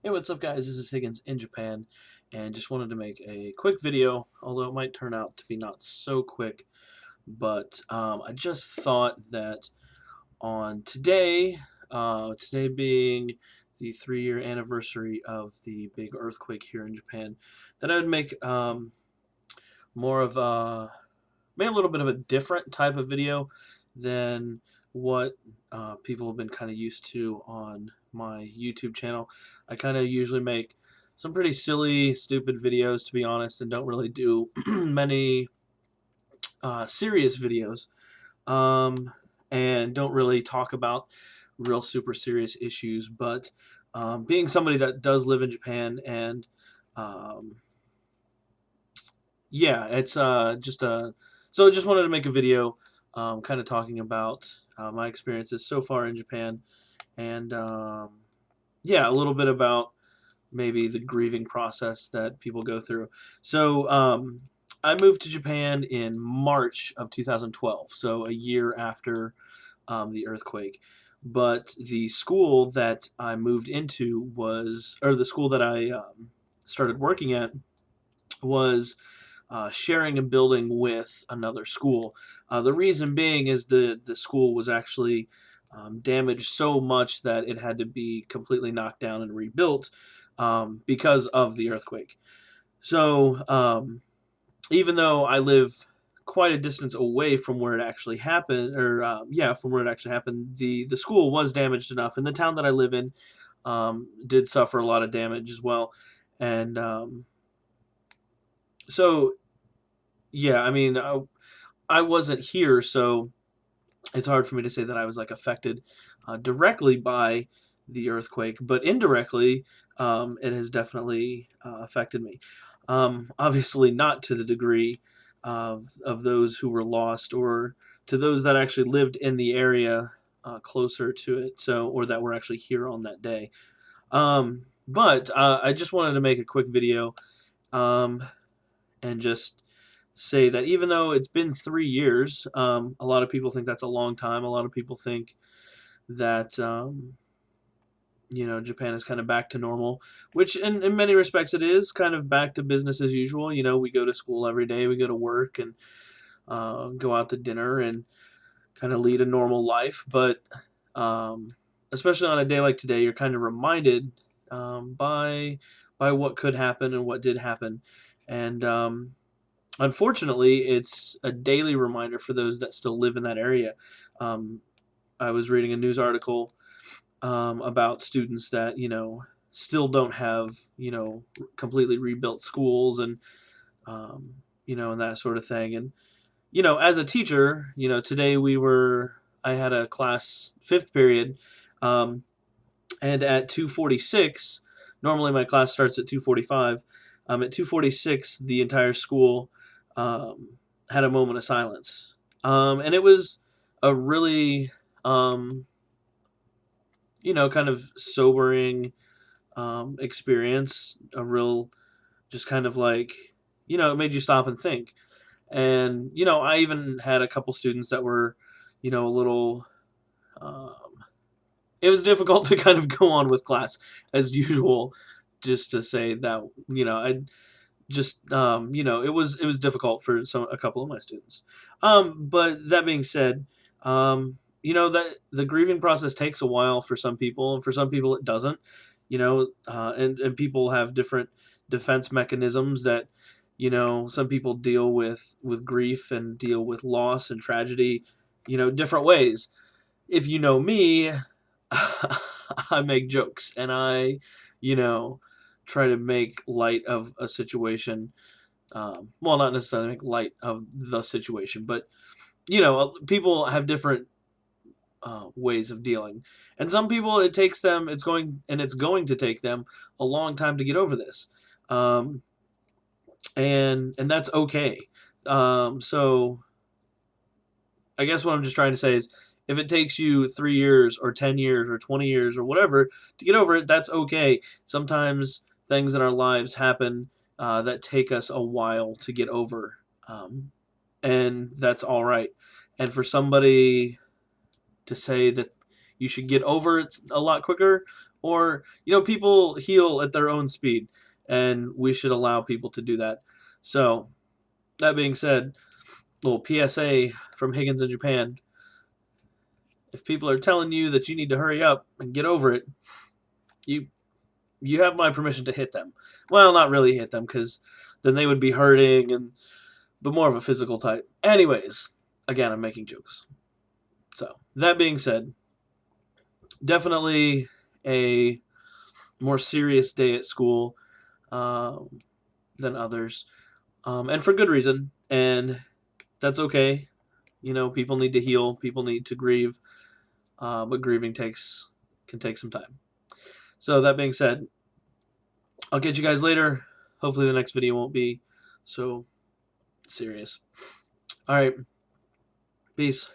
Hey, what's up, guys? This is Higgins in Japan, and just wanted to make a quick video, although it might turn out to be not so quick. But I just thought that on today being the 3-year anniversary of the big earthquake here in Japan, that I would make more of maybe a little bit of a different type of video than what people have been kind of used to on my YouTube channel. I kind of usually make some pretty silly, stupid videos, to be honest, and don't really do many serious videos, um, and don't really talk about real super serious issues. But being somebody that does live in Japan and um, yeah, it's just a so I just wanted to make a video, kind of talking about my experiences so far in Japan, and yeah, a little bit about maybe the grieving process that people go through. So I moved to Japan in March of 2012, so a year after the earthquake. But the school that I moved into was, or the school that I started working at was sharing a building with another school. The reason being is the school was actually damaged so much that it had to be completely knocked down and rebuilt because of the earthquake. So even though I live quite a distance away from where it actually happened, or yeah, from where it actually happened, the school was damaged enough, and the town that I live in did suffer a lot of damage as well, and so yeah, I mean, I wasn't here, so it's hard for me to say that I was like affected directly by the earthquake, but indirectly, it has definitely affected me. Obviously, not to the degree of those who were lost, or to those that actually lived in the area closer to it, so or that were actually here on that day. But I just wanted to make a quick video um, and just say that even though it's been 3 years, a lot of people think that's a long time. A lot of people think that Japan is kind of back to normal, which in many respects it is kind of back to business as usual. We go to school every day, we go to work, and go out to dinner and kind of lead a normal life. But um, especially on a day like today, you're kind of reminded by what could happen and what did happen, and unfortunately, it's a daily reminder for those that still live in that area. Um, I was reading a news article about students that still don't have completely rebuilt schools, and and that sort of thing. And as a teacher, today I had a class fifth period, um, and at 2:46, normally my class starts at 2:45. At 2:46, the entire school had a moment of silence, and it was a really kind of sobering experience. A real, just kind of like, it made you stop and think. And I even had a couple students that were, a little. Um, it was difficult to kind of go on with class as usual, just to say that I just it was difficult for a couple of my students. But that being said, that the grieving process takes a while for some people, and for some people it doesn't. And people have different defense mechanisms that some people deal with grief and deal with loss and tragedy different ways. If you know me, I make jokes, and I you know try to make light of a situation. Well, not necessarily make light of the situation, but people have different ways of dealing, and some people, it's going to take them a long time to get over this, um, and that's okay. So I guess what I'm just trying to say is, if it takes you 3 years or 10 years or 20 years or whatever to get over it, that's okay. Sometimes things in our lives happen that take us a while to get over, and that's all right. And for somebody to say that you should get over it a lot quicker, Or, people heal at their own speed, and we should allow people to do that. So, that being said, little PSA from Higgins in Japan. If people are telling you that you need to hurry up and get over it, you you have my permission to hit them. Well, not really hit them, because then they would be hurting, but more of a physical type. Anyways, again, I'm making jokes. So, that being said, definitely a more serious day at school than others, and for good reason. And that's okay. People need to heal. People need to grieve, but grieving can take some time. So that being said, I'll catch you guys later. Hopefully, the next video won't be so serious. All right, peace.